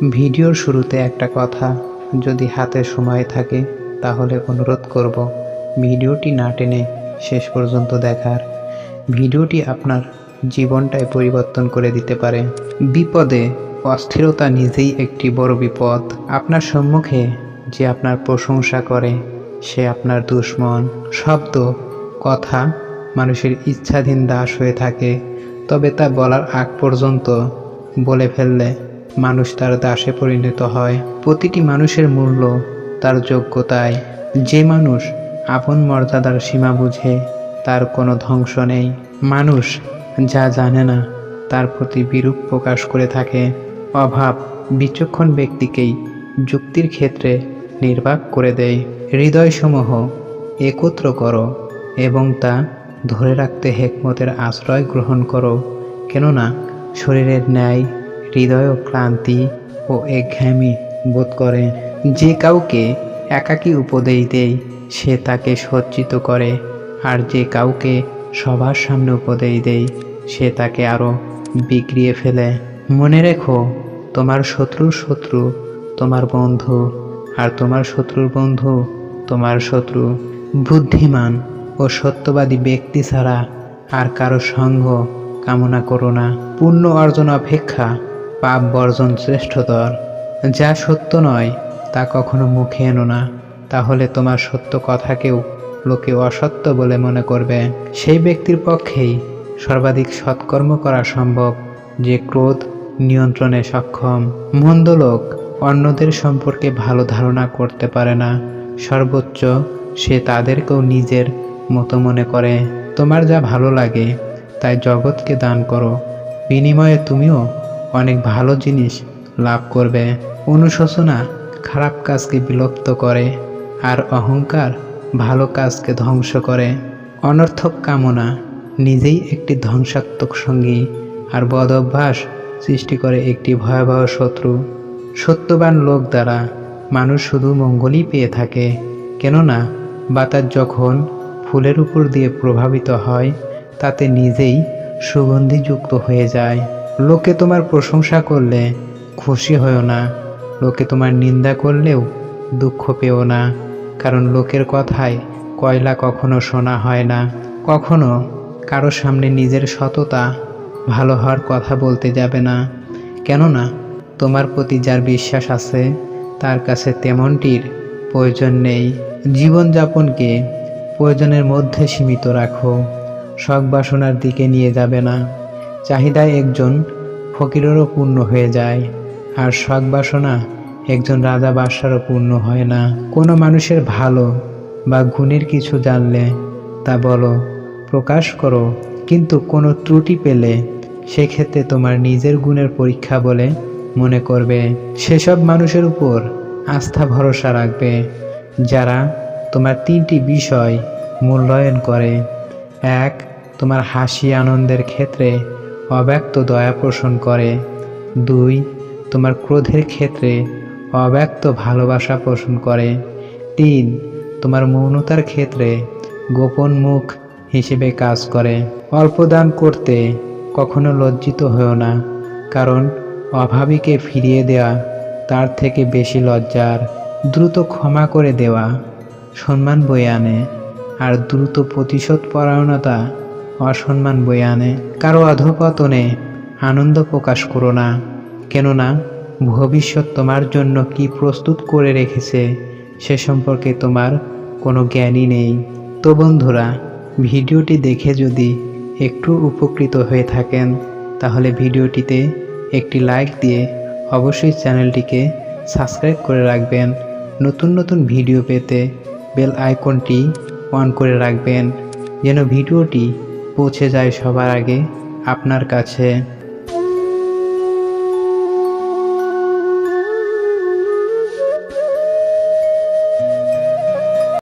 ভিডিওর শুরুতে একটা কথা, যদি হাতে সময় থাকে তাহলে অনুরোধ করব ভিডিওটি না টেনে শেষ পর্যন্ত দেখার। ভিডিওটি আপনার জীবনটাই পরিবর্তন করে দিতে পারে। বিপদে অস্থিরতা নিজেই একটি বড় বিপদ। আপনার সম্মুখে যে আপনার প্রশংসা করে সে আপনার দুশমন। শব্দ, কথা মানুষের ইচ্ছাধীন দাস হয়ে থাকে, তবে তা বলার আগ পর্যন্ত বলে ফেললে মানুষ তার দাসে পরিণত হয়। প্রতিটি মানুষের মূল্য তার যোগ্যতায়। যে মানুষ আপন মর্যাদার সীমা বুঝে তার কোনো ধ্বংস নেই। মানুষ যা জানে না তার প্রতি বিরূপ প্রকাশ করে থাকে। অভাব বিচক্ষণ ব্যক্তিকেই যুক্তির ক্ষেত্রে নির্বাক করে দেয়। হৃদয়সমূহ একত্র করো এবং তা ধরে রাখতে হেকমতের আশ্রয় গ্রহণ করো, কেননা শরীরের ন্যায় হৃদয়ও ক্লান্তি ও একঘেয়েমি বোধ করে। যে কাউকে একাকী উপদেশ দেয় সে তাকে সজ্জিত করে, আর যে কাউকে সবার সামনে উপদেশ দেয় সে তাকে আরও বিগড়িয়ে ফেলে। মনে রেখো, তোমার শত্রুর শত্রু তোমার বন্ধু, আর তোমার শত্রুর বন্ধু তোমার শত্রু। বুদ্ধিমান ও সত্যবাদী ব্যক্তি ছাড়া আর কারো সঙ্গ কামনা করো না। পুণ্য অর্জন অপেক্ষা পাপ বর্জন শ্রেষ্ঠতর। যা সত্য নয় তা কখনো মুখে এনো না, তাহলে তোমার সত্য কথাকেও লোকে অসত্য বলে মনে করবে। সেই ব্যক্তির পক্ষেই সর্বাধিক সৎকর্ম করা সম্ভব যে ক্রোধ নিয়ন্ত্রণে সক্ষম। মন্দ লোক অন্যদের সম্পর্কে ভালো ধারণা করতে পারে না, সর্বোচ্চ সে তাদেরকেও নিজের মতো মনে করে। তোমার যা ভালো লাগে তাই জগৎকে দান করো, বিনিময়ে তুমিও অনেক ভালো জিনিস লাভ করবে। অনুশোচনা খারাপ কাজকে বিলুপ্ত করে, আর অহংকার ভালো কাজকে ধ্বংস করে। অনর্থক কামনা নিজেই একটি ধ্বংসাত্মক সঙ্গী, আর বদ অভ্যাস সৃষ্টি করে একটি ভয়াবহ শত্রু। সত্যবান লোক দ্বারা মানুষ শুধু মঙ্গলই পেয়ে থাকে, কেননা বাতাস যখন ফুলের উপর দিয়ে প্রভাবিত হয় তাতে নিজেই সুগন্ধিযুক্ত হয়ে যায়। লোকে তোমার প্রশংসা করলে খুশি হও না, লোকে তোমার নিন্দা করলেও দুঃখ পেও না, কারণ লোকের কথায় কয়লা কখনো শোনা হয় না। কখনো কারো সামনে নিজের সততা ভালো হওয়ার কথা বলতে যাবে না, কেননা তোমার প্রতি যার বিশ্বাস আছে তার কাছে তেমনটির প্রয়োজন নেই। জীবনযাপনকে প্রয়োজনের মধ্যে সীমিত রাখো, শখ বাসনার দিকে নিয়ে যাবে না। চাহিদায় একজন ফকিরেরও পূর্ণ হয়ে যায়, আর শখ বাসনা একজন রাজা বাদশারও পূর্ণ হয় না। কোনো মানুষের ভালো বা গুণের কিছু জানলে তা বলো, প্রকাশ করো, কিন্তু কোনো ত্রুটি পেলে সেক্ষেত্রে তোমার নিজের গুণের পরীক্ষা বলে মনে করবে। সেসব মানুষের উপর আস্থা ভরসা রাখবে যারা তোমার তিনটি বিষয় মূল্যায়ন করে। 1. তোমার হাসি আনন্দের ক্ষেত্রে অব্যক্ত দয়া পোষণ করে। 2. তোমার ক্রোধের ক্ষেত্রে অব্যক্ত ভালোবাসা পোষণ করে। 3. তোমার মৌনতার ক্ষেত্রে গোপন মুখ হিসেবে কাজ করে। অল্প দান করতে কখনো লজ্জিত হও না, কারণ অভাবীকে ফিরিয়ে দেওয়া তার থেকে বেশি লজ্জার। দ্রুত ক্ষমা করে দেওয়া সম্মান বয়ে আনে, আর দ্রুত প্রতিশোধ পরায়ণতা অসম্মান বয়ে আনে। কারো অধঃপতনে আনন্দ প্রকাশ করো না, কেননা ভবিষ্যৎ তোমার জন্য কি প্রস্তুত করে রেখেছে সে সম্পর্কে তোমার কোনো জ্ঞানই নেই। তো বন্ধুরা, ভিডিওটি দেখে যদি একটু উপকৃত হয়ে থাকেন তাহলে ভিডিওটিতে একটি লাইক দিয়ে অবশ্যই চ্যানেলটিকে সাবস্ক্রাইব করে রাখবেন। নতুন নতুন ভিডিও পেতে বেল আইকনটি অন করে রাখবেন, যেন ভিডিওটি পৌঁছে যায় সবার আগে আপনার কাছে।